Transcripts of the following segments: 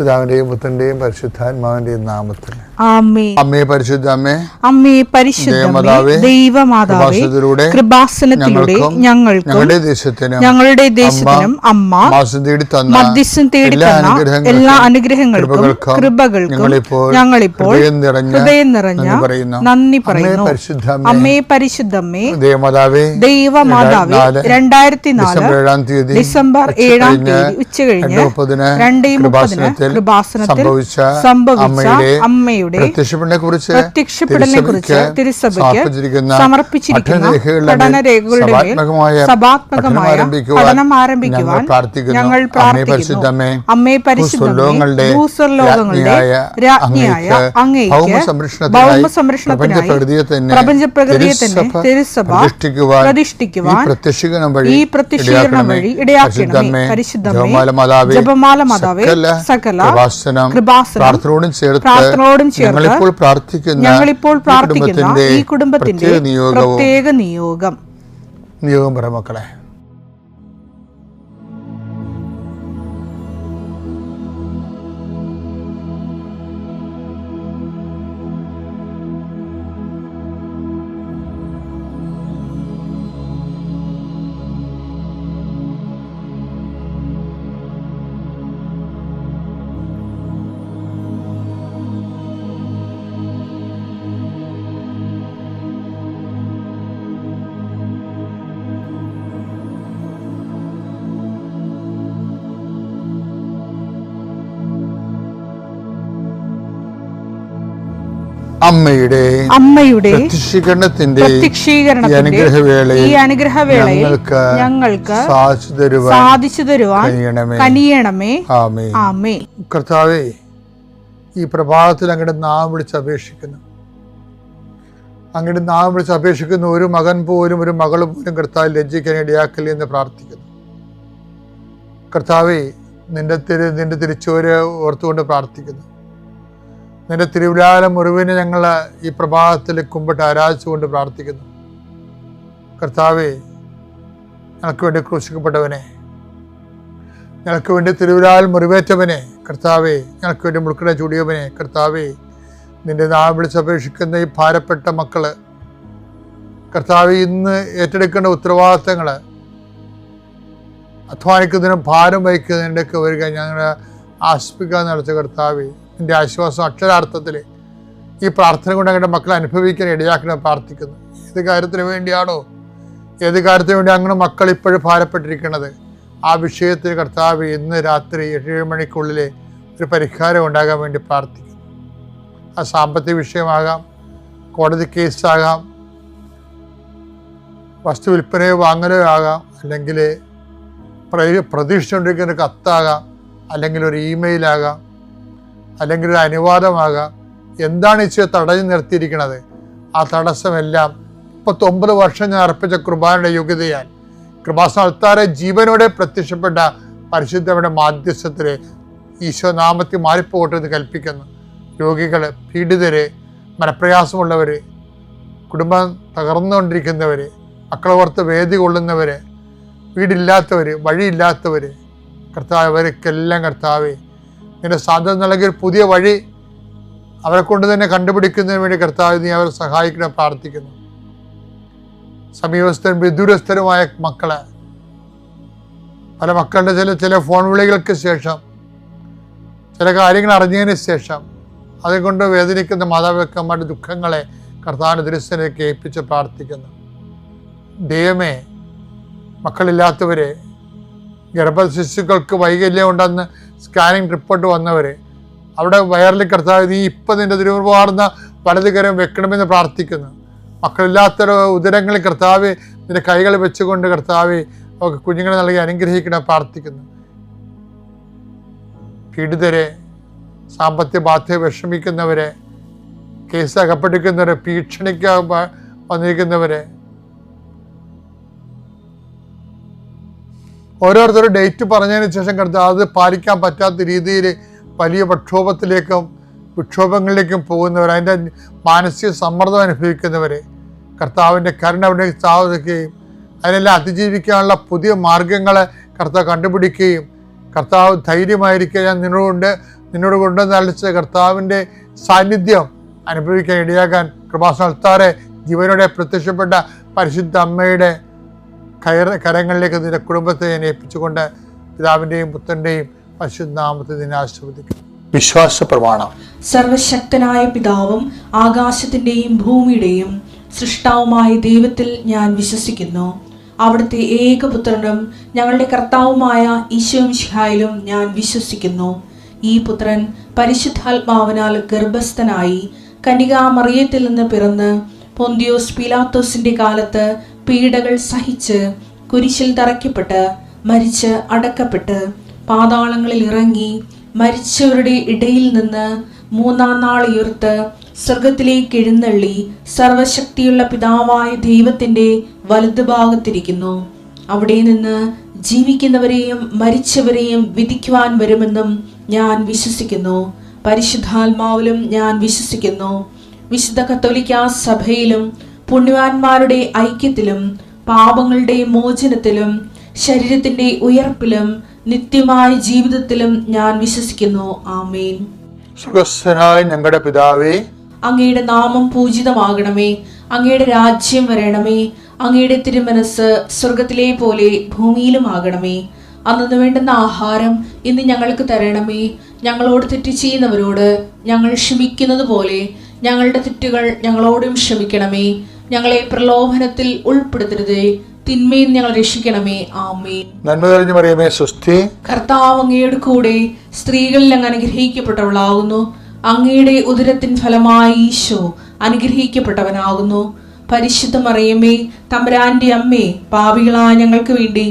പിതാവിന്റെയും പുത്രന്റെയും പരിശുദ്ധാത്മാവിന്റെയും നാമത്തിൽ ആമേൻ. അമ്മേ പരിശുദ്ധ അമ്മേ, അമ്മേ പരിശുദ്ധമേ, ദൈവമാതാവേ, കൃപാസനത്തിലൂടെ ഞങ്ങൾക്കും ഞങ്ങളുടെ ദേശത്തിനും അമ്മ മധ്യസ്ഥം തേടി തന്ന എല്ലാ അനുഗ്രഹങ്ങൾക്കും കൃപകൾക്കും ഞങ്ങളിപ്പോൾ ഹൃദയം നിറഞ്ഞ നന്ദി പറയുന്നു. അമ്മേ പരിശുദ്ധമേ, ദൈവമാതാവേ, 2004 ഡിസംബർ 7 ഉച്ചകഴിഞ്ഞ് 2:30 കൃപാസനത്തിൽ സംഭവിച്ച അമ്മയുടെ പ്രത്യക്ഷപ്പെടലിനെ കുറിച്ച് തിരുസഭയ്ക്ക് സമർപ്പിച്ചിരിക്കുന്ന പഠനരേഖകളുടെ മേൽ സഭാത്മകമായ പഠനം ആരംഭിക്കുവാൻ ഞങ്ങൾ പ്രാർത്ഥിക്കുന്നു. അമ്മേ പരിശുദ്ധമേ, ഭൂസ്വർലോകങ്ങളുടെ രാജ്ഞിയായ അങ്ങേയ്ക്ക് ഭൗമസംരക്ഷണത്തിനായി പ്രപഞ്ചപ്രകൃതിയെ തന്നെ തിരുസഭ പ്രതിഷ്ഠിക്കുവാൻ ഈ പ്രത്യക്ഷീകരണം വഴി ഇടയാക്കണമേ. പരിശുദ്ധമേ, ജപമാല മാതാവേ, സകല പ്രാർത്ഥനയോടും ചേർത്ത് ഞങ്ങളിപ്പോൾ പ്രാർത്ഥിക്കുന്ന ഈ കുടുംബത്തിന്റെ പ്രത്യേക നിയോഗം പറ മക്കളെ. അമ്മയുടെ പ്രത്യക്ഷീകരണത്തിന്റെ ഈ അനുഗ്രഹവേളയിൽ ഞങ്ങൾക്ക് സാധിച്ചു തരുവാൻ കനിയണമേ. ആമേൻ. കർത്താവേ, ഈ പ്രഭാതത്തിൽ അങ്ങയുടെ നാമം വിളിച്ച് അപേക്ഷിക്കുന്നു. അങ്ങയുടെ നാമം വിളിച്ച് അപേക്ഷിക്കുന്ന ഒരു മകൻ പോലും ഒരു മകൾ പോലും കർത്താവ് ലജ്ജിക്കാൻ ഇടയാക്കല്ലേ എന്ന് പ്രാർത്ഥിക്കുന്നു. കർത്താവേ, നിന്റെ തിരിച്ചുവരെ ഓർത്തുകൊണ്ട് പ്രാർത്ഥിക്കുന്നു. നിന്റെ തിരുവിലാല മുറിവിനെ ഞങ്ങൾ ഈ പ്രഭാതത്തിൽ കുമ്പിട്ട് ആരാധിച്ചുകൊണ്ട് പ്രാർത്ഥിക്കുന്നു. കർത്താവേ, ഞങ്ങൾക്ക് വേണ്ടി ക്രൂശിക്കപ്പെട്ടവനെ, ഞങ്ങൾക്ക് വേണ്ടി തിരുവിലാൽ മുറിവേറ്റവനെ, കർത്താവേ, ഞങ്ങൾക്ക് വേണ്ടി മുൾക്കിട ചൂടിയവനെ, കർത്താവേ, നിന്റെ നാമം വിളിച്ചപേക്ഷിക്കുന്ന ഈ ഭാരപ്പെട്ട മക്കള്, കർത്താവേ, ഇന്ന് ഏറ്റെടുക്കേണ്ട ഉത്തരവാദിത്തങ്ങൾ, അധ്വാനിക്കുന്നതിനും ഭാരം വഹിക്കുന്നതിൻ്റെയൊക്കെ വരിക ഞങ്ങളെ ആസ്പിക്കാൻ നടത്തിയ കർത്താവേ, നിന്റെ ആശ്വാസം അക്ഷരാർത്ഥത്തിൽ ഈ പ്രാർത്ഥന കൊണ്ട് ഞങ്ങളുടെ മക്കളെ അനുഭവിക്കാൻ ഇടയാക്കണം പ്രാർത്ഥിക്കുന്നു. ഏത് കാര്യത്തിന് വേണ്ടിയാണോ, ഏത് കാര്യത്തിന് വേണ്ടി അങ്ങനെ മക്കൾ ഇപ്പോഴും ഭാരപ്പെട്ടിരിക്കുന്നത്, ആ വിഷയത്തിൽ കർത്താവ് ഇന്ന് രാത്രി 7 മണിക്കുള്ളിൽ ഒരു പരിഹാരം ഉണ്ടാകാൻ വേണ്ടി പ്രാർത്ഥിക്കുന്നു. ആ സാമ്പത്തിക വിഷയമാകാം, കോടതി കേസാകാം, വസ്തു വിൽപ്പനയോ വാങ്ങലോ ആകാം, അല്ലെങ്കിൽ പ്രതീക്ഷിച്ചുകൊണ്ടിരിക്കുന്ന ഒരു കത്താകാം, അല്ലെങ്കിൽ ഒരു ഇമെയിലാകാം, അല്ലെങ്കിൽ ഒരു അനുവാദമാകാം. എന്താണ് ഈശോ തടഞ്ഞു നിർത്തിയിരിക്കുന്നത്? ആ തടസ്സമെല്ലാം 39 വർഷം ഞാൻ അർപ്പിച്ച കൃപാനയുടെ യോഗ്യതയാൽ കൃപാസന അൾത്താരെ ജീവനോടെ പ്രത്യക്ഷപ്പെട്ട പരിശുദ്ധയുടെ മാധ്യസ്ഥത്തിലെ ഈശോ നാമത്തിൽ മാറിപ്പോകട്ടെ എന്ന് കൽപ്പിക്കുന്നു. രോഗികൾ, പീഡിതര്, മനപ്രയാസമുള്ളവർ, കുടുംബം തകർന്നുകൊണ്ടിരിക്കുന്നവർ, മക്കളെ ഓർത്ത് വേദി കൊള്ളുന്നവർ, വീടില്ലാത്തവർ, വഴിയില്ലാത്തവർ, കർത്താവ്, അവർക്കെല്ലാം കർത്താവേ, നിന്റെ സാധ്യത നൽകിയ ഒരു പുതിയ വഴി അവരെ കൊണ്ട് തന്നെ കണ്ടുപിടിക്കുന്നതിന് വേണ്ടി കർത്താവ് നീ അവരെ സഹായിക്കണം പ്രാർത്ഥിക്കുന്നു. സമീപസ്ഥരും വിദൂരസ്ഥരുമായ മക്കളെ, പല മക്കളുടെ ചില ഫോൺ വിളികൾക്ക് ശേഷം, ചില കാര്യങ്ങൾ അറിഞ്ഞതിന് ശേഷം അതുകൊണ്ട് വേദനിക്കുന്ന മാതാപിതാക്കന്മാരുടെ ദുഃഖങ്ങളെ കർത്താവിൻ്റെ ദൃശ്യത്തിലേക്ക് ഏൽപ്പിച്ച് പ്രാർത്ഥിക്കുന്നു. ദൈവമേ, മക്കളില്ലാത്തവരെ, ഗർഭശിശുക്കൾക്ക് വൈകല്യം ഉണ്ടെന്ന് സ്കാനിങ് റിപ്പോർട്ട് വന്നവർ, അവിടെ വയറിൽ കർത്താവ് നീ ഇപ്പം നിന്റെ തിരുവാർന്ന വലതുകരം വെക്കണമെന്ന് പ്രാർത്ഥിക്കുന്നു. മക്കളില്ലാത്ത ഉദരങ്ങളിൽ കർത്താവ് നിന്റെ കൈകൾ വെച്ചുകൊണ്ട് കർത്താവ് അവർക്ക് കുഞ്ഞുങ്ങളെ നൽകി അനുഗ്രഹിക്കണം പ്രാർത്ഥിക്കുന്നു. പീഡിതരെ, സാമ്പത്തിക ബാധ്യത വിഷമിക്കുന്നവരെ, കേസ് അകപ്പെട്ടിരിക്കുന്നവരെ, ഭീഷണിക്ക് വന്നിരിക്കുന്നവരെ, ഓരോരുത്തരും ഡേറ്റ് പറഞ്ഞതിന് ശേഷം കർത്താവ് അത് പാലിക്കാൻ പറ്റാത്ത രീതിയിൽ വലിയ വിക്ഷോഭങ്ങളിലേക്കും പോകുന്നവർ, അതിൻ്റെ മാനസിക സമ്മർദ്ദം അനുഭവിക്കുന്നവർ, കർത്താവിൻ്റെ കരുണ അവിടെ സാധിക്കുകയും അതിനെല്ലാം അതിജീവിക്കാനുള്ള പുതിയ മാർഗങ്ങളെ കർത്താവ് കണ്ടുപിടിക്കുകയും കർത്താവ് ധൈര്യമായിരിക്കുക ഞാൻ നിന്നോടുണ്ട് നിന്നോട് കൊണ്ടുവന്നളിച്ച കർത്താവിൻ്റെ സാന്നിധ്യം അനുഭവിക്കാൻ ഇടയാക്കാൻ കൃപാസനത്താറെ ജീവനോടെ പ്രത്യക്ഷപ്പെട്ട പരിശുദ്ധ അമ്മയുടെ കരങ്ങളിലേക്ക് നിന്റെ കുടുംബത്തെ ഞാൻ ഏൽപ്പിച്ചുകൊണ്ട് പിതാവിൻ്റെയും പുത്രൻ്റെയും പരിശുദ്ധ നാമത്തിൽ നിന്നെ ആശീർവദിക്കുന്നു. വിശ്വാസ പ്രമാണം. സർവശക്തനായ പിതാവും ആകാശത്തിന്റെയും ഭൂമിയുടെയും സൃഷ്ടാവുമായ ദൈവത്തിൽ ഞാൻ വിശ്വസിക്കുന്നു. അവിടുത്തെ ഏകപുത്രനും ഞങ്ങളുടെ കർത്താവുമായ ഈശോമിശിഹായിലും ഞാൻ വിശ്വസിക്കുന്നു. ഈ പുത്രൻ പരിശുദ്ധാത്മാവിനാൽ ഗർഭസ്ഥനായി കന്യകാമറിയത്തിൽ നിന്ന് പിറന്ന് പൊന്തിയോസ് പീലാത്തോസിന്റെ കാലത്ത് പീഡകൾ സഹിച്ച് കുരിശിൽ തറയ്ക്കപ്പെട്ട് മരിച്ച് അടക്കപ്പെട്ട് പാതാളങ്ങളിൽ ഇറങ്ങി മരിച്ചവരുടെ ഇടയിൽ നിന്ന് മൂന്നാം നാൾ ഉയർത്ത് സ്വർഗത്തിലേക്ക് എഴുന്നള്ളി സർവശക്തിയുള്ള പിതാവായ ദൈവത്തിന്റെ വലതുഭാഗത്തിരിക്കുന്നു. അവിടെ നിന്ന് ജീവിക്കുന്നവരെയും മരിച്ചവരെയും വിധിക്കുവാൻ വരുമെന്നും ഞാൻ വിശ്വസിക്കുന്നു. പരിശുദ്ധാത്മാവിലും ഞാൻ വിശ്വസിക്കുന്നു. വിശുദ്ധ കത്തോലിക്കാ സഭയിലും പുണ്യവാന്മാരുടെ ഐക്യത്തിലും പാപങ്ങളുടെ മോചനത്തിലും ശരീരത്തിന്റെ ഉയർപ്പിലും നിത്യമായ ജീവിതത്തിലും ഞാൻ വിശ്വസിക്കുന്നു. ആമേൻ. സ്വർഗ്ഗസ്ഥനായ ഞങ്ങളുടെ പിതാവേ, അങ്ങയുടെ നാമം പൂജിതമാകണമേ. അങ്ങയുടെ രാജ്യം വരണമേ. അങ്ങയുടെ തിരുമനസ് സ്വർഗത്തിലെ പോലെ ഭൂമിയിലുമാകണമേ. അന്നു വേണ്ടുന്ന ആഹാരം ഇന്ന് ഞങ്ങൾക്ക് തരണമേ. ഞങ്ങളോട് തെറ്റ് ചെയ്യുന്നവരോട് ഞങ്ങൾ ക്ഷമിക്കുന്നത് പോലെ ഞങ്ങളുടെ തെറ്റുകൾ ഞങ്ങളോടും ക്ഷമിക്കണമേ. ഞങ്ങളെ പ്രലോഭനത്തിൽ ഉൾപ്പെടുത്തരുതേ, തിന്മയിൽ ഞങ്ങൾ രക്ഷിക്കണമേ. ആമേൻ. നന്മ നിറഞ്ഞ മറിയമേ, സ്വസ്തി. കർത്താവ് അങ്ങയുടെ കൂടെ സ്ത്രീകളിൽ അങ്ങ് അനുഗ്രഹിക്കപ്പെട്ടവളാകുന്നു. അങ്ങയുടെ ഉദരത്തിൻ ഫലമായി ഈശോ അനുഗ്രഹിക്കപ്പെട്ടവനാകുന്നു. പരിശുദ്ധ മറിയമേ, തമ്പുരാന്റെ അമ്മേ, പാപികളായ ഞങ്ങൾക്ക് വേണ്ടി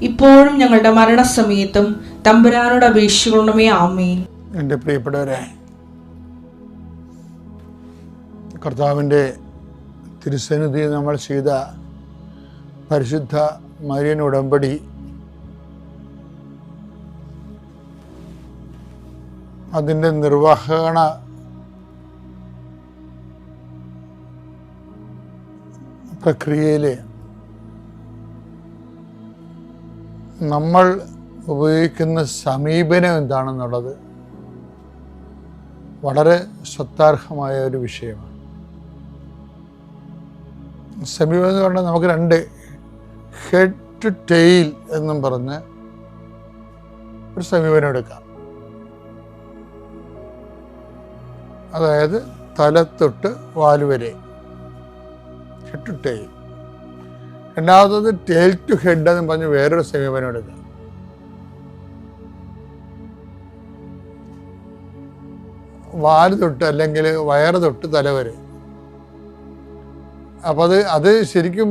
ഇപ്പോഴും ഞങ്ങളുടെ മരണസമയത്തും തമ്പുരാനോട് അപേക്ഷിക്കണമേ. ആമേൻ. എൻ്റെ പ്രിയപ്പെട്ടവരെ, കർത്താവിൻ്റെ തിരുസന്നിധിയിൽ നമ്മൾ ചെയ്ത പരിശുദ്ധ മരിയൻ ഉടമ്പടി അതിൻ്റെ നിർവഹണ പ്രക്രിയയിൽ നമ്മൾ ഉപയോഗിക്കുന്ന സമീപനം എന്താണെന്നുള്ളത് വളരെ ശ്രദ്ധാർഹമായ ഒരു വിഷയമാണ്. സമീപനം എന്ന് പറഞ്ഞാൽ നമുക്ക് രണ്ട് ഹെഡ് ടു ടെയിൽ എന്നും പറഞ്ഞ് ഒരു സമീപനം എടുക്കാം. അതായത് തലത്തൊട്ട് വാലുവരെ, ഹെഡ് ടു ടെയിൽ. രണ്ടാമത്തത് ടെയിൽ ടു ഹെഡ് എന്ന് പറഞ്ഞ് വേറൊരു സമീപനം എടുക്കാം. വാല് തൊട്ട് അല്ലെങ്കിൽ വയറ് തൊട്ട് തല വരെ. അപ്പം അത് ശരിക്കും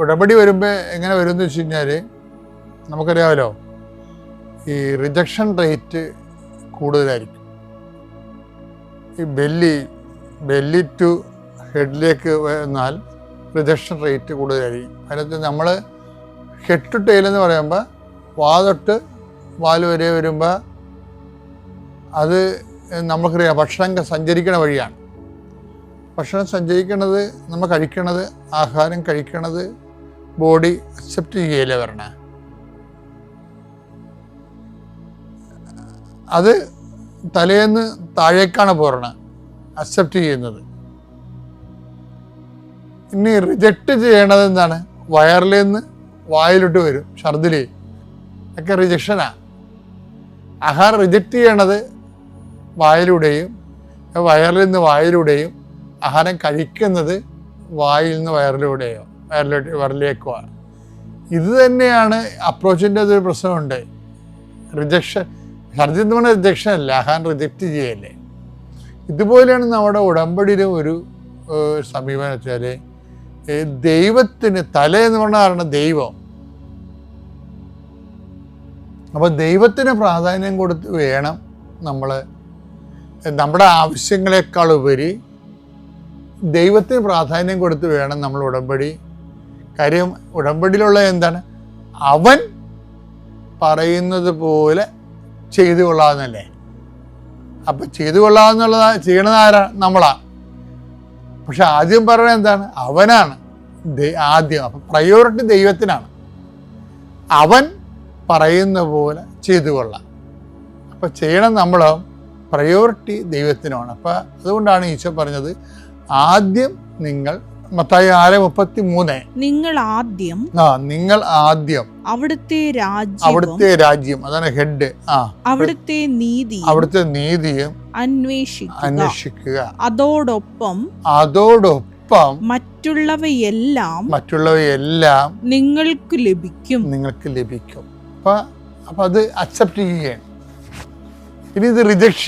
ഉടമ്പടി വരുമ്പോൾ എങ്ങനെ വരും എന്ന് വെച്ച് കഴിഞ്ഞാൽ നമുക്കറിയാമല്ലോ, ഈ റിജക്ഷൻ റേറ്റ് കൂടുതലായിരിക്കും. ഈ ബെല്ലി ടു ഹെഡിലേക്ക് വന്നാൽ റിജക്ഷൻ റേറ്റ് കൂടുതലായിരിക്കും. അതിനകത്ത് നമ്മൾ ഹെഡ് ടു ടെയിൽ എന്ന് പറയുമ്പോൾ വാ തൊട്ട് വാല് വരെ വരുമ്പോൾ അത് നമുക്കറിയാം ഭക്ഷണം സഞ്ചരിക്കണ വഴിയാണ്. ഭക്ഷണം സഞ്ചരിക്കണത്, നമ്മൾ കഴിക്കണത്, ആഹാരം കഴിക്കണത് ബോഡി അക്സെപ്റ്റ് ചെയ്യലേ വരണേ. അത് തലേന്ന് താഴേക്കാണ് പോരണത്, അക്സെപ്റ്റ് ചെയ്യുന്നത്. ഇനി റിജക്റ്റ് ചെയ്യണത് എന്താണ്? വയറിൽ നിന്ന് വായിലോട്ട് വരും, ഛർദിൽ ഒക്കെ റിജക്ഷനാണ്. ആഹാരം റിജക്റ്റ് ചെയ്യണത് വായിലൂടെയും വയറിൽ നിന്ന് വായിലൂടെയും, ആഹാരം കഴിക്കുന്നത് വായിൽ നിന്ന് വയറിലേക്കുമാണ്. ഇത് തന്നെയാണ് അപ്രോച്ചിൻ്റെ ഒരു പ്രശ്നമുണ്ട്. റിജക്ഷൻ, ഛർദി എന്ന് പറഞ്ഞാൽ റിജക്ഷൻ അല്ല, ആഹാരം റിജക്റ്റ് ചെയ്യല്ലേ. ഇതുപോലെയാണ് നമ്മുടെ ഉടമ്പടിയിലും ഒരു സമീപനം വെച്ചാൽ, ദൈവത്തിന് തല എന്ന് പറഞ്ഞാൽ ദൈവം. അപ്പോൾ ദൈവത്തിന് പ്രാധാന്യം കൊടുത്ത് വേണം നമ്മൾ നമ്മുടെ ആവശ്യങ്ങളെക്കാൾ ഉപരി ദൈവത്തിന് പ്രാധാന്യം കൊടുത്ത് വേണം നമ്മൾ ഉടമ്പടി. കാര്യം ഉടമ്പടിയിലുള്ള എന്താണ്? അവൻ പറയുന്നത് പോലെ ചെയ്തു കൊള്ളാമെന്നല്ലേ. അപ്പം ചെയ്തു കൊള്ളാമെന്നുള്ളത് ചെയ്യണത് ആരാണ്? നമ്മളാണ്. പക്ഷെ ആദ്യം പറയുന്നത് എന്താണ്? അവനാണ് ആദ്യം. അപ്പം പ്രയോറിറ്റി ദൈവത്തിനാണ്. അവൻ പറയുന്ന പോലെ ചെയ്തു കൊള്ളാം. അപ്പോൾ ചെയ്യണം നമ്മൾ, പ്രയോറിറ്റി ദൈവത്തിനാണ്. അപ്പം അതുകൊണ്ടാണ് ഈശോ പറഞ്ഞത് ആദ്യം നിങ്ങൾ, മത്തായി 6:33, നിങ്ങൾ ആദ്യം അവിടുത്തെ രാജ്യം, അതാണ് ഹെഡ്, അവിടുത്തെ നീതിയും അന്വേഷിക്കുക, അതോടൊപ്പം മറ്റുള്ളവയെല്ലാം നിങ്ങൾക്ക് ലഭിക്കും. അപ്പൊ അത് അക്സെപ്റ്റ് ചെയ്യണം. ഇനി ഇത് റിജക്റ്റ്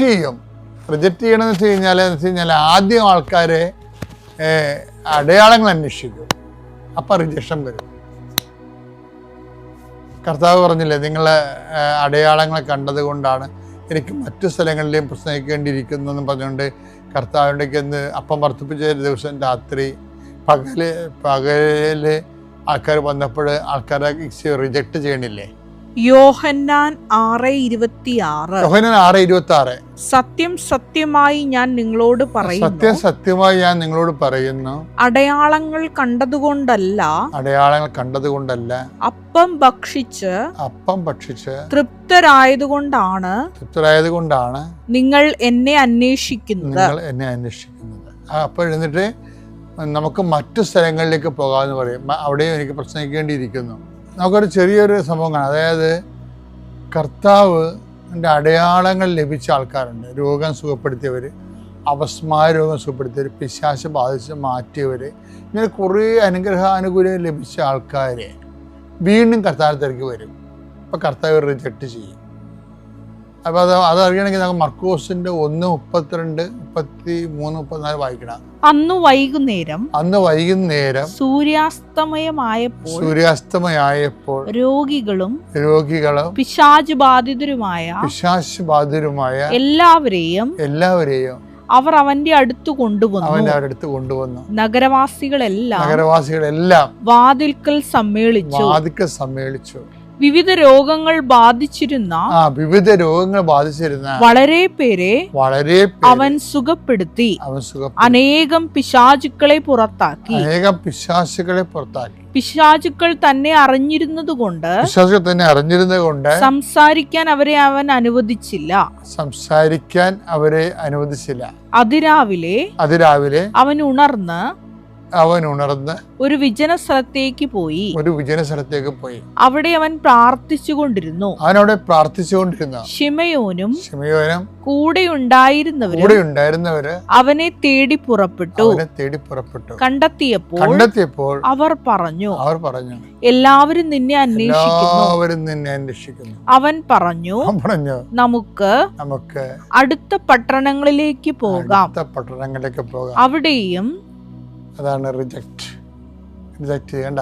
ചെയ്യണമെന്ന് വെച്ച് കഴിഞ്ഞാൽ ആദ്യം ആൾക്കാരെ അടയാളങ്ങൾ അന്വേഷിക്കും, അപ്പം റിജക്ഷൻ വരും. കർത്താവ് പറഞ്ഞില്ലേ, നിങ്ങളെ അടയാളങ്ങൾ കണ്ടത് കൊണ്ടാണ് എനിക്ക് മറ്റു സ്ഥലങ്ങളിലെയും പ്രസംഗിക്കേണ്ടിയിരിക്കുന്നു എന്ന് പറഞ്ഞുകൊണ്ട് കർത്താവിൻ്റെക്ക് എന്ന് അപ്പം വർദ്ധിപ്പിച്ച ദിവസം രാത്രി പകല് ആൾക്കാർ വന്നപ്പോൾ ആൾക്കാരെ റിജക്റ്റ് ചെയ്യണില്ലേ? യോഹന്നാൻ 6:26 സത്യം സത്യമായി ഞാൻ നിങ്ങളോട് പറയുന്നു, അടയാളങ്ങൾ കണ്ടതുകൊണ്ടല്ല അപ്പം ഭക്ഷിച്ച് തൃപ്തരായതുകൊണ്ടാണ് നിങ്ങൾ എന്നെ അന്വേഷിക്കുന്നത്. അപ്പോൾ എന്നിട്ട് നമുക്ക് മറ്റു സ്ഥലങ്ങളിലേക്ക് പോകാമെന്ന് പറയും. അവിടെയും എനിക്ക് പ്രസംഗിക്കേണ്ടിയിരിക്കുന്നു. നമുക്കൊരു ചെറിയൊരു സംഭവം കാണാം. അതായത് കർത്താവിൻ്റെ അടയാളങ്ങൾ ലഭിച്ച ആൾക്കാരുണ്ട്. രോഗം സുഖപ്പെടുത്തിയവർ, അപസ്മാര രോഗം സുഖപ്പെടുത്തിയവർ, പിശാച് ബാധിച്ച് മാറ്റിയവർ, ഇങ്ങനെ കുറേ അനുഗ്രഹാനുകൂല്യം ലഭിച്ച ആൾക്കാരെ വീണ്ടും കർത്താവിൻ്റെ തിരക്ക് വരും. അപ്പോൾ കർത്താവ് റിജക്റ്റ് ചെയ്യും. അപ്പോൾ അതറിയണമെങ്കിൽ നമുക്ക് മർക്കോസിൻ്റെ 1:32-33-34 വായിക്കണം. അന്ന് വൈകുന്നേരം സൂര്യാസ്തമയമായപ്പോൾ രോഗികളും പിശാച് ബാധിതരുമായ എല്ലാവരെയും അവർ അവന്റെ അടുത്ത് കൊണ്ടുവന്നു. നഗരവാസികളെല്ലാം വാതിൽക്കൽ സമ്മേളിച്ചു. വിവിധ രോഗങ്ങൾ ബാധിച്ചിരുന്ന വളരെ പേരെ അവൻ സുഖപ്പെടുത്തി അനേകം പിശാചുക്കളെ പുറത്താക്കി. പിശാചുക്കൾ തന്നെ അറിഞ്ഞിരുന്നത് കൊണ്ട് സംസാരിക്കാൻ അവരെ അവൻ അനുവദിച്ചില്ല. അതിരാവിലെ അവൻ ഉണർന്ന് ഒരു വിജന സ്ഥലത്തേക്ക് പോയി. അവിടെ അവൻ പ്രാർത്ഥിച്ചുകൊണ്ടിരുന്നു. ശിമയോനും കൂടെ ഉണ്ടായിരുന്നവര് അവനെ തേടി പുറപ്പെട്ടു. കണ്ടെത്തിയപ്പോൾ അവർ പറഞ്ഞു, എല്ലാവരും നിന്നെ അന്വേഷിക്കുന്നു. അവൻ പറഞ്ഞു, നമുക്ക് അടുത്ത പട്ടണങ്ങളിലേക്ക് പോകാം. അവിടെയും അതാണ് റിജക്റ്റ് ചെയ്യണ്ട.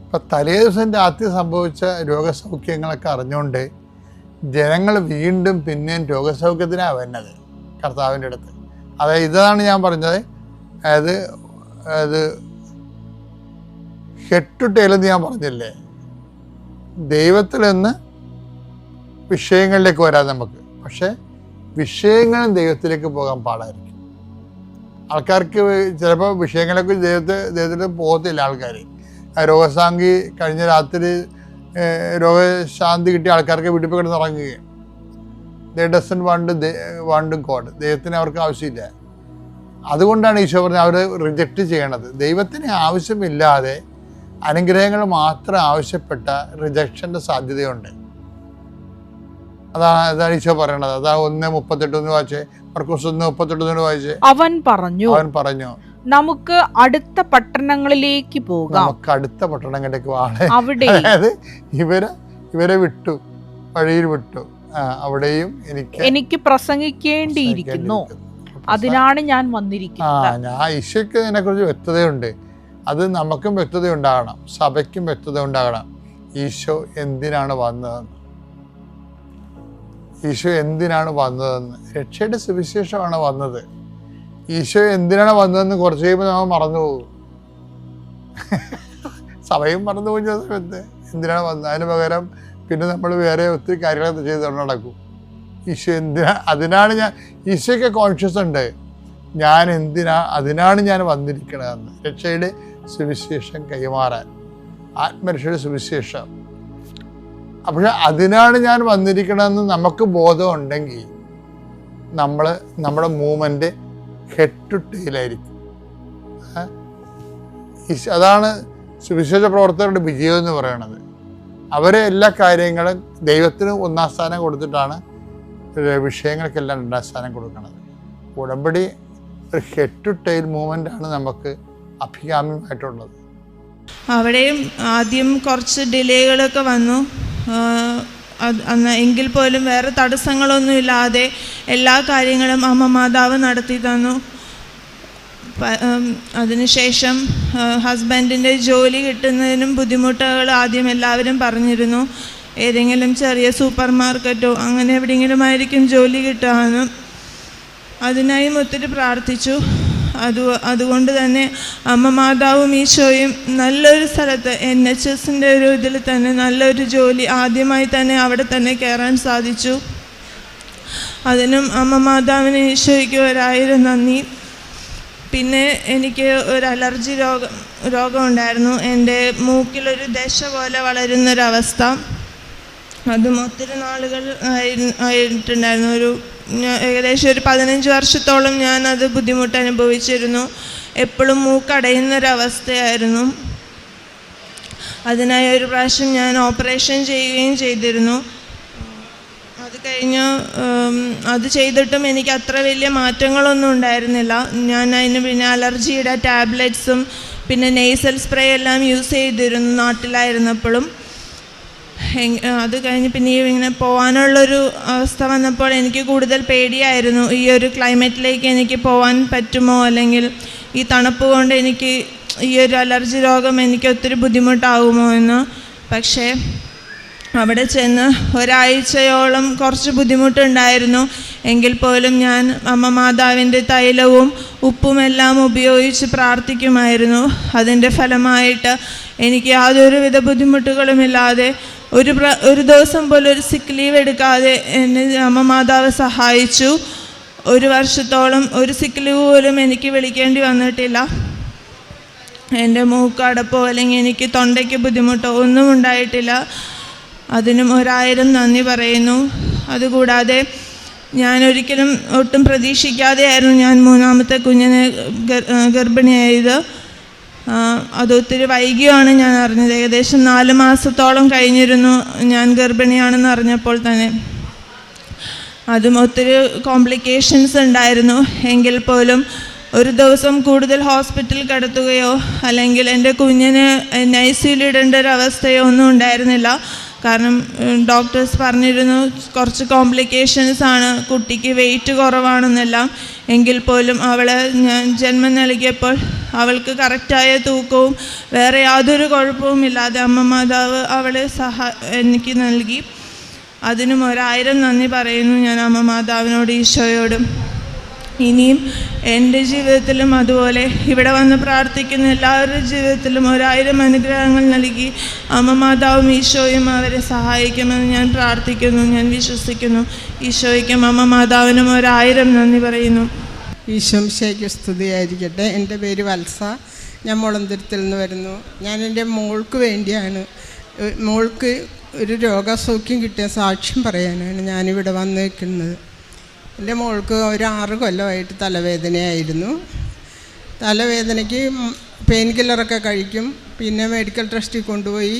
ഇപ്പം തലേ ദിവസം രാത്രി സംഭവിച്ച രോഗസൗഖ്യങ്ങളൊക്കെ അറിഞ്ഞുകൊണ്ട് ജനങ്ങൾ വീണ്ടും പിന്നെയും രോഗസൗഖ്യത്തിനാണ് വരുന്നത് കർത്താവിൻ്റെ അടുത്ത്. അതായത് ഇതാണ് ഞാൻ പറഞ്ഞത്. അത് ഹെഡ് ടു ടെയിൽ എന്ന് ഞാൻ പറഞ്ഞില്ലേ, ദൈവത്തിൽ നിന്ന് വിഷയങ്ങളിലേക്ക് വരാം നമുക്ക്. പക്ഷേ വിഷയങ്ങളും ദൈവത്തിലേക്ക് പോകാൻ പാടായിരിക്കും. ആൾക്കാർക്ക് ചിലപ്പോൾ വിഷയങ്ങളൊക്കെ ദൈവത്തിൽ പോകത്തില്ല. ആൾക്കാർ രോഗശാന്തി കഴിഞ്ഞ രാത്രി രോഗശാന്തി കിട്ടിയ ആൾക്കാർക്ക് വീട്ടിൽ പോയി കിടന്ന് ഉറങ്ങുകയും ദേ ഡസൻ വാണ്ട് ഗോഡ്, ദൈവത്തിന് അവർക്ക് ആവശ്യമില്ല. അതുകൊണ്ടാണ് ഈശോ പറഞ്ഞത് അവർ റിജക്റ്റ് ചെയ്യണത്. ദൈവത്തിന് ആവശ്യമില്ലാതെ അനുഗ്രഹങ്ങൾ മാത്രം ആവശ്യപ്പെട്ട റിജക്ഷൻ്റെ സാധ്യതയുണ്ട്. അതാണ് ഈശോ പറയണത്. അതാ 1:38 വായിച്ചേ, മർക്കോസ് 1:38 വായിച്ചേ. അവൻ പറഞ്ഞു നമുക്ക് അടുത്ത പട്ടണങ്ങളിലേക്ക് പോകാം. അതായത് ഇവരെ വിട്ടു, വഴിയിൽ വിട്ടു. അവിടെയും എനിക്ക് പ്രസംഗിക്കേണ്ടിയിരിക്കുന്നു, അതിനാണ് ഞാൻ വന്നിരിക്കുന്നത്. ഈശോയ്ക്ക് ഇതിനെക്കുറിച്ച് വ്യക്തതയുണ്ട്. അത് നമുക്കും വ്യക്തത ഉണ്ടാകണം, സഭയ്ക്കും വ്യക്തത ഉണ്ടാകണം. ഈശോ എന്തിനാണ് വന്നതെന്ന് രക്ഷയുടെ സുവിശേഷമാണ് വന്നത്. ഈശോ എന്തിനാണ് വന്നതെന്ന് കുറച്ച് കഴിയുമ്പോൾ നമ്മൾ മറന്നു പോകും. സഭയും മറന്നു പോകുന്ന സമയത്ത് എന്തിനാണ് വന്നത്, അതിന് പകരം പിന്നെ നമ്മൾ വേറെ ഒത്തിരി കാര്യങ്ങളൊക്കെ ചെയ്ത് നടക്കും. ഈശോ അതിനാണ് ഈശോയ്ക്ക് കോൺഷ്യസ് ഉണ്ട്, അതിനാണ് ഞാൻ വന്നിരിക്കണതെന്ന്. രക്ഷയുടെ സുവിശേഷം കൈമാറാൻ, ആത്മരക്ഷയുടെ സുവിശേഷം. അപ്പോൾ അതിനാണ് ഞാൻ വന്നിരിക്കണമെന്ന് നമുക്ക് ബോധമുണ്ടെങ്കിൽ നമ്മുടെ മൂവ്മെൻറ്റ് ഹെഡ് ടു ടെയിലായിരിക്കും. അതാണ് സുവിശേഷ പ്രവർത്തകരുടെ വിജയം എന്ന് പറയുന്നത്. അവരെ എല്ലാ കാര്യങ്ങളും ദൈവത്തിന് 1-ാം സ്ഥാനം കൊടുത്തിട്ടാണ് വിഷയങ്ങൾക്കെല്ലാം 2-ാം സ്ഥാനം കൊടുക്കുന്നത്. ഉടമ്പടി ഒരു ഹെഡ് ടു ടെയിൽ മൂവ്മെൻ്റാണ് നമുക്ക് അഭികാമ്യമായിട്ടുള്ളത്. അവിടെയും ആദ്യം കുറച്ച് ഡിലേകളൊക്കെ വന്നു. എങ്കിൽ പോലും വേറെ തടസ്സങ്ങളൊന്നുമില്ലാതെ എല്ലാ കാര്യങ്ങളും അമ്മ മാതാവ് നടത്തി തന്നു. അതിനുശേഷം ഹസ്ബൻഡിൻ്റെ ജോലി കിട്ടുന്നതിനും ബുദ്ധിമുട്ടുകൾ ആദ്യം എല്ലാവരും പറഞ്ഞിരുന്നു. ഏതെങ്കിലും ചെറിയ സൂപ്പർ മാർക്കറ്റോ അങ്ങനെ എവിടെയെങ്കിലും ആയിരിക്കും ജോലി കിട്ടുകയെന്ന്. അതിനായും ഒത്തിരി പ്രാർത്ഥിച്ചു. അതുകൊണ്ട് തന്നെ അമ്മ മാതാവും ഈശോയും നല്ലൊരു സ്ഥലത്ത് NHSൻ്റെ ഒരു ഇതിൽ തന്നെ നല്ലൊരു ജോലി ആദ്യമായി തന്നെ അവിടെ തന്നെ കയറാൻ സാധിച്ചു. അതിനും അമ്മ മാതാവിന് ഈശോയ്ക്ക് 1000 നന്ദി. പിന്നെ എനിക്ക് ഒരു അലർജി രോഗം ഉണ്ടായിരുന്നു. എൻ്റെ മൂക്കിലൊരു ദശ പോലെ വളരുന്നൊരവസ്ഥ. അതും ഒത്തിരി നാളുകൾ ആയിട്ടുണ്ടായിരുന്നു. ഏകദേശം ഒരു 15 വർഷത്തോളം ഞാനത് ബുദ്ധിമുട്ട് അനുഭവിച്ചിരുന്നു. എപ്പോഴും മൂക്കടയുന്നൊരവസ്ഥയായിരുന്നു. അതിനായി ഒരു പ്രാവശ്യം ഞാൻ ഓപ്പറേഷൻ ചെയ്യുകയും ചെയ്തിരുന്നു. അത് കഴിഞ്ഞ് അത് ചെയ്തിട്ടും എനിക്ക് അത്ര വലിയ മാറ്റങ്ങളൊന്നും ഉണ്ടായിരുന്നില്ല. ഞാൻ അതിന് പിന്നെ അലർജിയുടെ ടാബ്ലറ്റ്സും പിന്നെ നെയ്സൽ സ്പ്രേ എല്ലാം യൂസ് ചെയ്തിരുന്നു നാട്ടിലായിരുന്നപ്പോഴും. അത് കഴിഞ്ഞ് പിന്നെ ഇങ്ങനെ പോകാനുള്ളൊരു അവസ്ഥ വന്നപ്പോൾ എനിക്ക് കൂടുതൽ പേടിയായിരുന്നു. ഈ ഒരു ക്ലൈമറ്റിലേക്ക് എനിക്ക് പോകാൻ പറ്റുമോ, അല്ലെങ്കിൽ ഈ തണുപ്പ് കൊണ്ട് എനിക്ക് ഈ ഒരു അലർജി രോഗം എനിക്ക് ഒത്തിരി ബുദ്ധിമുട്ടാകുമോ എന്ന്. പക്ഷേ അവിടെ ചെന്ന് ഒരാഴ്ചയോളം കുറച്ച് ബുദ്ധിമുട്ടുണ്ടായിരുന്നു. എങ്കിൽ പോലും ഞാൻ അമ്മ മാതാവിൻ്റെ തൈലവും ഉപ്പുമെല്ലാം ഉപയോഗിച്ച് പ്രാർത്ഥിക്കുമായിരുന്നു. അതിൻ്റെ ഫലമായിട്ട് എനിക്ക് യാതൊരുവിധ ബുദ്ധിമുട്ടുകളുമില്ലാതെ ഒരു ദിവസം പോലും ഒരു സിക്ക് ലീവ് എടുക്കാതെ എന്നെ അമ്മ മാതാവ് സഹായിച്ചു. 1 വർഷത്തോളം ഒരു സിക്ക് ലീവ് പോലും എനിക്ക് വിളിക്കേണ്ടി വന്നിട്ടില്ല. എൻ്റെ മൂക്കടപ്പോ അല്ലെങ്കിൽ എനിക്ക് തൊണ്ടയ്ക്ക് ബുദ്ധിമുട്ടോ ഒന്നും ഉണ്ടായിട്ടില്ല. അതിനും 1000 നന്ദി പറയുന്നു. അതുകൂടാതെ ഞാൻ ഒരിക്കലും ഒട്ടും പ്രതീക്ഷിക്കാതെയായിരുന്നു ഞാൻ 3ാമത്തെ കുഞ്ഞിനെ ഗർഭിണിയായത്. അതൊത്തിരി വൈകിയാണ് ഞാൻ അറിഞ്ഞത്. ഏകദേശം 4 മാസത്തോളം കഴിഞ്ഞിരുന്നു ഞാൻ ഗർഭിണിയാണെന്ന് അറിഞ്ഞപ്പോൾ തന്നെ. അതും ഒത്തിരി കോംപ്ലിക്കേഷൻസ് ഉണ്ടായിരുന്നു. എങ്കിൽ പോലും ഒരു ദിവസം കൂടുതൽ ഹോസ്പിറ്റലിൽ കിടത്തുകയോ അല്ലെങ്കിൽ എൻ്റെ കുഞ്ഞിന് NICUയിൽ ഇടേണ്ട ഒരു അവസ്ഥയോ ഒന്നും ഉണ്ടായിരുന്നില്ല. കാരണം ഡോക്ടേഴ്സ് പറഞ്ഞിരുന്നു കുറച്ച് കോംപ്ലിക്കേഷൻസ് ആണ്, കുട്ടിക്ക് വെയിറ്റ് കുറവാണെന്നെല്ലാം. എങ്കിൽ പോലും അവളെ ഞാൻ ജന്മം നൽകിയപ്പോൾ അവൾക്ക് കറക്റ്റായ തൂക്കവും വേറെ യാതൊരു കുഴപ്പവും ഇല്ലാതെ അമ്മ മാതാവ് അവളെ എനിക്ക് നൽകി. അതിനും 1000 നന്ദി പറയുന്നു ഞാൻ അമ്മ മാതാവിനോട്, ഈശോയോടും. ഇനിയും എൻ്റെ ജീവിതത്തിലും അതുപോലെ ഇവിടെ വന്ന് പ്രാർത്ഥിക്കുന്ന എല്ലാവരുടെ ജീവിതത്തിലും 1000 അനുഗ്രഹങ്ങൾ നൽകി അമ്മ മാതാവും ഈശോയും അവരെ സഹായിക്കുമെന്ന് ഞാൻ പ്രാർത്ഥിക്കുന്നു, ഞാൻ വിശ്വസിക്കുന്നു. ഈശോയ്ക്കും അമ്മ മാതാവിനും 1000 നന്ദി പറയുന്നു. ഈശോമിശിഹായ്ക്ക് സ്തുതിയായിരിക്കട്ടെ. എൻ്റെ പേര് വത്സ. ഞാൻ മുളന്തുരുത്തിൽ നിന്ന് വരുന്നു. ഞാൻ എൻ്റെ മോൾക്ക് വേണ്ടിയാണ്, മോൾക്ക് ഒരു രോഗസൗഖ്യം കിട്ടിയ സാക്ഷ്യം പറയാനാണ് ഞാനിവിടെ വന്നിരിക്കുന്നത്. എൻ്റെ മോൾക്ക് ഒരു 6 കൊല്ലമായിട്ട് തലവേദനയായിരുന്നു. തലവേദനയ്ക്ക് പെയിൻ കില്ലറൊക്കെ കഴിക്കും. പിന്നെ മെഡിക്കൽ ട്രസ്റ്റിൽ കൊണ്ടുപോയി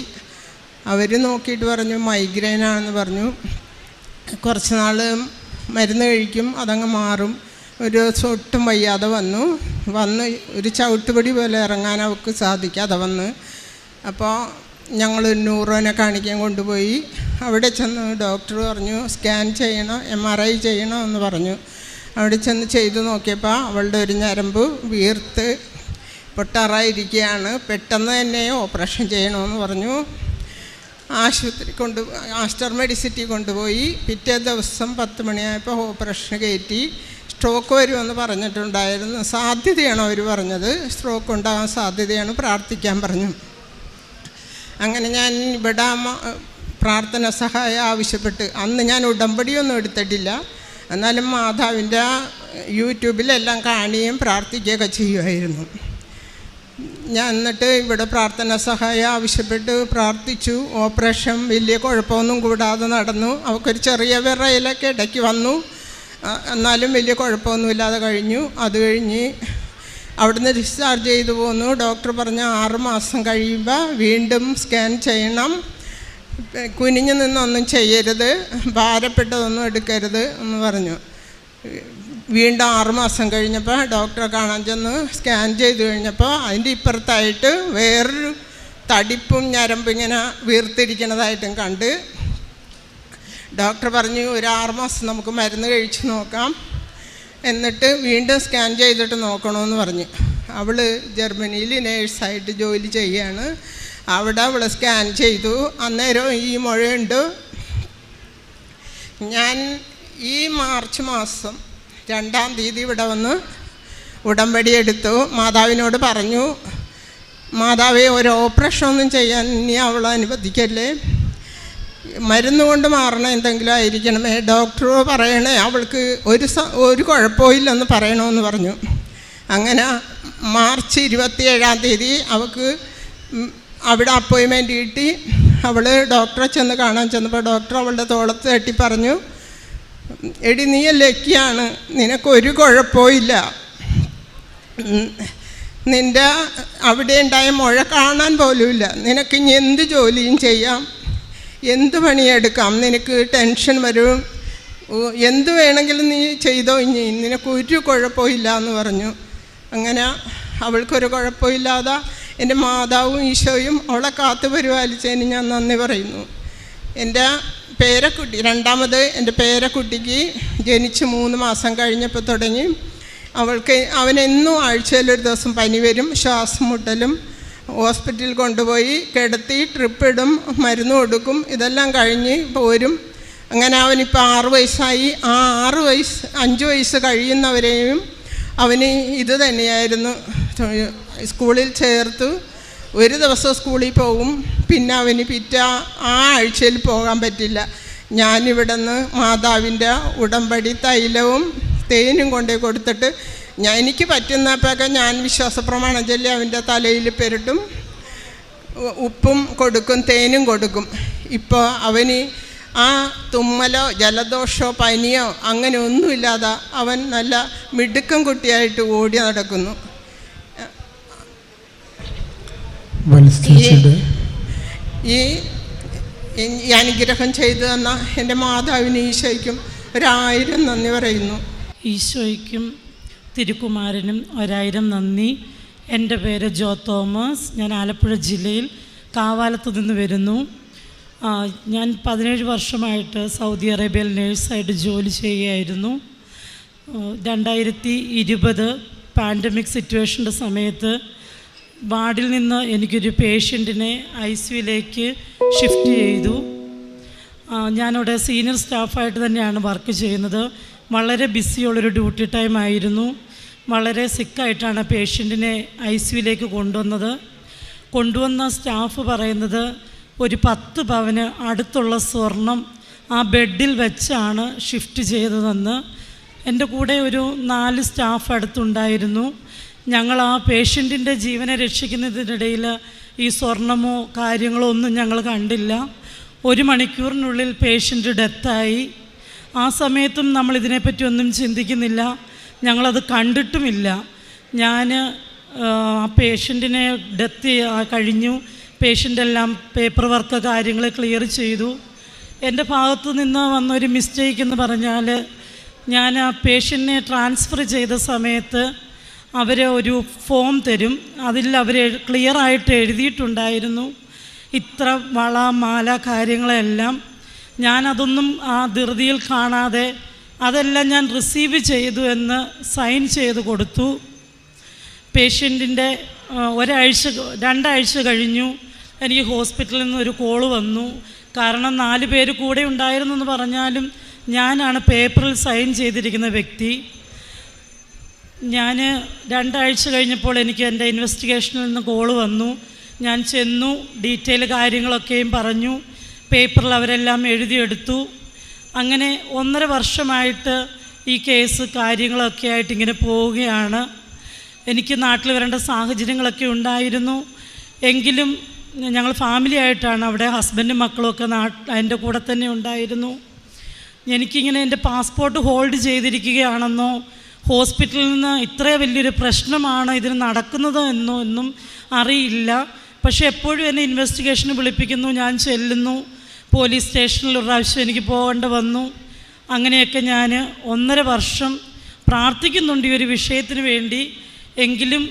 അവർ നോക്കിയിട്ട് പറഞ്ഞു മൈഗ്രെയിനാണെന്ന് പറഞ്ഞു. കുറച്ച് നാൾ മരുന്ന് കഴിക്കും, അതങ്ങ് മാറും. ഒരു ദിവസം ഒട്ടും വയ്യാതെ വന്ന് ഒരു ചവിട്ടുപടി പോലെ ഇറങ്ങാൻ അവൾക്ക് സാധിക്കാതെ വന്ന്. അപ്പോൾ ഞങ്ങൾ ന്യൂറോനെ കാണിക്കാൻ കൊണ്ടുപോയി. അവിടെ ചെന്ന് ഡോക്ടർ പറഞ്ഞു സ്കാൻ ചെയ്യണം, MRI ചെയ്യണം എന്ന് പറഞ്ഞു. അവിടെ ചെന്ന് ചെയ്തു നോക്കിയപ്പോൾ അവളുടെ ഒരു ഞരമ്പ് വീർത്ത് പൊട്ടാറായിരിക്കുകയാണ്. പെട്ടെന്ന് തന്നെ ഓപ്പറേഷൻ ചെയ്യണമെന്ന് പറഞ്ഞു. ആസ്റ്റർ മെഡിസിറ്റി കൊണ്ടുപോയി. പിറ്റേ ദിവസം 10 മണിയായപ്പോൾ ഓപ്പറേഷൻ കയറ്റി. സ്ട്രോക്ക് വരുമെന്ന് പറഞ്ഞിട്ടുണ്ടായിരുന്നു. സാധ്യതയാണ് അവർ പറഞ്ഞത്, സ്ട്രോക്ക് ഉണ്ടാകാൻ സാധ്യതയാണ്, പ്രാർത്ഥിക്കാൻ പറഞ്ഞു. അങ്ങനെ ഞാൻ ഇവിടെ പ്രാർത്ഥന സഹായം ആവശ്യപ്പെട്ട്, അന്ന് ഞാൻ ഉടമ്പടിയൊന്നും എടുത്തിട്ടില്ല, എന്നാലും മാതാവിൻ്റെ യൂട്യൂബിലെല്ലാം കാണുകയും പ്രാർത്ഥിക്കുകയൊക്കെ ചെയ്യുമായിരുന്നു. ഞാൻ എന്നിട്ട് ഇവിടെ പ്രാർത്ഥന സഹായം ആവശ്യപ്പെട്ട് പ്രാർത്ഥിച്ചു. ഓപ്പറേഷൻ വലിയ കുഴപ്പമൊന്നും കൂടാതെ നടന്നു. അവൾക്കൊരു ചെറിയ വിറയിലൊക്കെ ഇടയ്ക്ക് വന്നു, എന്നാലും വലിയ കുഴപ്പമൊന്നുമില്ലാതെ കഴിഞ്ഞു. അത് കഴിഞ്ഞ് അവിടുന്ന് ഡിസ്ചാർജ് ചെയ്തു പോന്നു. ഡോക്ടർ പറഞ്ഞ 6 മാസം കഴിയുമ്പോൾ വീണ്ടും സ്കാൻ ചെയ്യണം, കുനിഞ്ഞു നിന്നൊന്നും ചെയ്യരുത്, ഭാരപ്പെട്ടതൊന്നും എടുക്കരുത് എന്ന് പറഞ്ഞു. വീണ്ടും 6 മാസം കഴിഞ്ഞപ്പോൾ ഡോക്ടറെ കാണാൻ ചെന്ന് സ്കാൻ ചെയ്ത് കഴിഞ്ഞപ്പോൾ അതിൻ്റെ ഇപ്പുറത്തായിട്ട് വേറൊരു തടിപ്പും ഞരമ്പും ഇങ്ങനെ വീർത്തിരിക്കുന്നതായിട്ടും കണ്ട് ഡോക്ടർ പറഞ്ഞു ഒരു 6 മാസം നമുക്ക് മരുന്ന് കഴിച്ച് നോക്കാം, എന്നിട്ട് വീണ്ടും സ്കാൻ ചെയ്തിട്ട് നോക്കണമെന്ന് പറഞ്ഞു. അവൾ ജർമ്മനിയിൽ നേഴ്സായിട്ട് ജോലി ചെയ്യുകയാണ്. അവിടെ അവൾ സ്കാൻ ചെയ്തു. അന്നേരം ഈ മുഴയുണ്ട്. ഞാൻ ഈ മാർച്ച് മാസം 2-ാം തീയതി ഇവിടെ വന്ന് ഉടമ്പടി എടുത്തു. മാതാവിനോട് പറഞ്ഞു, മാതാവേ ഒരു ഓപ്പറേഷൻ ഒന്നും ചെയ്യാൻ ഇനി അവൾ അനുവദിക്കല്ലേ, മരുന്ന് കൊണ്ട് മാറണം എന്തെങ്കിലും ആയിരിക്കണമേ, ഡോക്ടർ പറയണേ അവൾക്ക് ഒരു കുഴപ്പമില്ലെന്ന് പറയണമെന്ന് പറഞ്ഞു. അങ്ങനെ മാർച്ച് 27-ാം തീയതി അവൾക്ക് അവിടെ അപ്പോയിൻമെൻറ്റ് കിട്ടി. അവൾ ഡോക്ടറെ ചെന്ന് കാണാൻ ചെന്നപ്പോൾ ഡോക്ടർ അവളുടെ തോളത്ത് തട്ടി പറഞ്ഞു, എടി നീ ലക്കിയാണ്, നിനക്കൊരു കുഴപ്പമില്ല, നിൻ്റെ അവിടെ ഉണ്ടായ മുഴ കാണാൻ പോലുമില്ല, നിനക്ക് ഇനി എന്ത് ജോലിയും ചെയ്യാം, എന്ത് പണിയെടുക്കാം, നിനക്ക് ടെൻഷൻ വരും, എന്ത് വേണമെങ്കിലും നീ ചെയ്തോ, ഇനി നിനക്കൊരു കുഴപ്പമില്ല എന്ന് പറഞ്ഞു. അങ്ങനെ അവൾക്കൊരു കുഴപ്പമില്ലാതെ എൻ്റെ മാതാവും ഈശോയും അവളെ കാത്തു പരിപാലിച്ചതിന് ഞാൻ നന്ദി പറയുന്നു. എൻ്റെ പേരക്കുട്ടി, രണ്ടാമത് എൻ്റെ പേരക്കുട്ടിക്ക് ജനിച്ച് 3 മാസം കഴിഞ്ഞപ്പോൾ തുടങ്ങി അവനെന്നും ആഴ്ചയിലൊരു ദിവസം പനി വരും, ശ്വാസം മുട്ടലും, ഹോസ്പിറ്റലിൽ കൊണ്ടുപോയി കിടത്തി ട്രിപ്പിടും, മരുന്ന് കൊടുക്കും, ഇതെല്ലാം കഴിഞ്ഞ് പോരും. അങ്ങനെ അവനിപ്പോൾ 6 വയസ്സായി. ആ 5 വയസ്സ് കഴിയുന്നവരെയും അവന് ഇത് തന്നെയായിരുന്നു. സ്കൂളിൽ ചേർത്തു, ഒരു ദിവസം സ്കൂളിൽ പോകും, പിന്നെ അവന് ആ ആഴ്ചയിൽ പോകാൻ പറ്റില്ല. ഞാനിവിടെ നിന്ന് മാതാവിൻ്റെ ഉടമ്പടി തൈലവും തേനും കൊണ്ടേ കൊടുത്തിട്ട് എനിക്ക് പറ്റുന്നപ്പോഴൊക്കെ ഞാൻ വിശ്വാസപ്രമാണം ചൊല്ലി അവൻ്റെ തലയിൽ പെരട്ടും, ഉപ്പും കൊടുക്കും, തേനും കൊടുക്കും. ഇപ്പോൾ അവന് ആ തുമ്മലോ ജലദോഷമോ പനിയോ അങ്ങനെ ഒന്നുമില്ലാതെ അവൻ നല്ല മിടുക്കം കുട്ടിയായിട്ട് ഓടി നടക്കുന്നു. ഈ അനുഗ്രഹം ചെയ്തു തന്ന എൻ്റെ മാതാവിന് ഈശോയ്ക്കും 1000 നന്ദി പറയുന്നു. ഈശോയ്ക്കും തിരുക്കുമാരനും 1000 നന്ദി. എൻ്റെ പേര് ജോ തോമസ്. ഞാൻ ആലപ്പുഴ ജില്ലയിൽ കാവാലത്ത് നിന്ന് വരുന്നു. ഞാൻ 17 വർഷമായിട്ട് സൗദി അറേബ്യയിൽ നേഴ്സായിട്ട് ജോലി ചെയ്യുകയായിരുന്നു. 2020 പാൻഡമിക് സിറ്റുവേഷൻ്റെ സമയത്ത് വാർഡിൽ നിന്ന് എനിക്കൊരു പേഷ്യൻറ്റിനെ ICUവിലേക്ക് ഷിഫ്റ്റ് ചെയ്തു. ഞാനവിടെ സീനിയർ സ്റ്റാഫായിട്ട് തന്നെയാണ് വർക്ക് ചെയ്യുന്നത്. വളരെ ബിസിയുള്ളൊരു ഡ്യൂട്ടി ടൈം ആയിരുന്നു. വളരെ സിക്കായിട്ടാണ് പേഷ്യൻറ്റിനെ ICUവിലേക്ക് കൊണ്ടുവന്ന സ്റ്റാഫ് പറയുന്നത് ഒരു 10 പവന് അടുത്തുള്ള സ്വർണം ആ ബെഡിൽ വെച്ചാണ് ഷിഫ്റ്റ് ചെയ്തതെന്ന്. എൻ്റെ കൂടെ ഒരു 4 സ്റ്റാഫ് അടുത്തുണ്ടായിരുന്നു. ഞങ്ങൾ ആ പേഷ്യൻറ്റിൻ്റെ ജീവനെ രക്ഷിക്കുന്നതിനിടയിൽ ഈ സ്വർണമോ കാര്യങ്ങളോ ഒന്നും ഞങ്ങൾ കണ്ടില്ല. 1 മണിക്കൂറിനുള്ളിൽ പേഷ്യൻ്റ് ഡെത്തായി. ആ സമയത്തും നമ്മളിതിനെപ്പറ്റി ഒന്നും ചിന്തിക്കുന്നില്ല, ഞങ്ങളത് കണ്ടിട്ടുമില്ല. ഞാൻ ആ പേഷ്യൻറ്റിനെ ഡെത്ത് കഴിഞ്ഞു. പേഷ്യൻ്റെല്ലാം പേപ്പർ വർക്ക് കാര്യങ്ങൾ ക്ലിയർ ചെയ്തു. എൻ്റെ ഭാഗത്തു നിന്ന് വന്നൊരു മിസ്റ്റേക്ക് എന്ന് പറഞ്ഞാൽ, ഞാൻ ആ പേഷ്യൻറ്റിനെ ട്രാൻസ്ഫർ ചെയ്ത സമയത്ത് അവർ ഒരു ഫോം തരും, അതിൽ അവർ ക്ലിയറായിട്ട് എഴുതിയിട്ടുണ്ടായിരുന്നു ഇത്ര വള മാല കാര്യങ്ങളെല്ലാം. ഞാനതൊന്നും ആ ധൃതിയിൽ കാണാതെ അതെല്ലാം ഞാൻ റിസീവ് ചെയ്തു എന്ന് സൈൻ ചെയ്ത് കൊടുത്തു. പേഷ്യൻറ്റിൻ്റെ 2 ആഴ്ച കഴിഞ്ഞു എനിക്ക് ഹോസ്പിറ്റലിൽ നിന്ന് ഒരു കോള് വന്നു. കാരണം 4 പേര് കൂടെ ഉണ്ടായിരുന്നു എന്ന് പറഞ്ഞാലും ഞാനാണ് പേപ്പറിൽ സൈൻ ചെയ്തിരിക്കുന്ന വ്യക്തി. ഞാൻ 2 ആഴ്ച കഴിഞ്ഞപ്പോൾ എനിക്ക് എൻ്റെ ഇൻവെസ്റ്റിഗേഷനിൽ നിന്ന് കോള് വന്നു. ഞാൻ ചെന്നു, ഡീറ്റെയിൽ കാര്യങ്ങളൊക്കെയും പറഞ്ഞു, പേപ്പറിൽ അവരെല്ലാം എഴുതിയെടുത്തു. അങ്ങനെ 1.5 വർഷമായിട്ട് ഈ കേസ് കാര്യങ്ങളൊക്കെ ആയിട്ട് ഇങ്ങനെ പോവുകയാണ്. എനിക്ക് നാട്ടിൽ വരേണ്ട സാഹചര്യങ്ങളൊക്കെ ഉണ്ടായിരുന്നു. എങ്കിലും ഞങ്ങൾ ഫാമിലി ആയിട്ടാണ് അവിടെ, ഹസ്ബൻഡും മക്കളുമൊക്കെ എൻ്റെ കൂടെ തന്നെ ഉണ്ടായിരുന്നു. എനിക്കിങ്ങനെ എൻ്റെ പാസ്പോർട്ട് ഹോൾഡ് ചെയ്തിരിക്കുകയാണെന്നോ ഹോസ്പിറ്റലിൽ നിന്ന് ഇത്ര വലിയൊരു പ്രശ്നമാണ് ഇതിന് നടക്കുന്നത് എന്നോ ഒന്നും അറിയില്ല. പക്ഷേ എപ്പോഴും എന്നെ ഇൻവെസ്റ്റിഗേഷന് വിളിപ്പിക്കുന്നു, ഞാൻ ചെല്ലുന്നു. പോലീസ് സ്റ്റേഷനിൽ ഒരു പ്രാവശ്യം എനിക്ക് പോകേണ്ട വന്നു. അങ്ങനെയൊക്കെ ഞാൻ 1.5 വർഷം പ്രാർത്ഥിക്കുന്നുണ്ട് ഈ ഒരു വിഷയത്തിന് വേണ്ടി. എങ്കിലും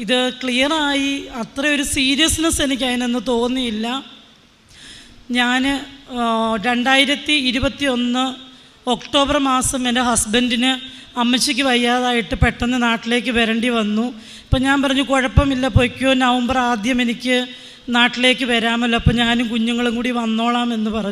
ഇത് ക്ലിയറായി അത്ര ഒരു സീരിയസ്നെസ് എനിക്ക് അതിനൊന്ന് തോന്നിയില്ല. ഞാൻ 2021 ഒക്ടോബർ മാസം എൻ്റെ ഹസ്ബൻഡിന് അമ്മച്ചിക്ക് വയ്യാതായിട്ട് പെട്ടെന്ന് നാട്ടിലേക്ക് വരേണ്ടി വന്നു. അപ്പോൾ ഞാൻ പറഞ്ഞു കുഴപ്പമില്ല, പൊയ്ക്കോ, നവംബർ ആദ്യം എനിക്ക് നാട്ടിലേക്ക് വരാമല്ലോ, അപ്പോൾ ഞാനും കുഞ്ഞുങ്ങളും കൂടി വന്നോളാം എന്ന് പറഞ്ഞു.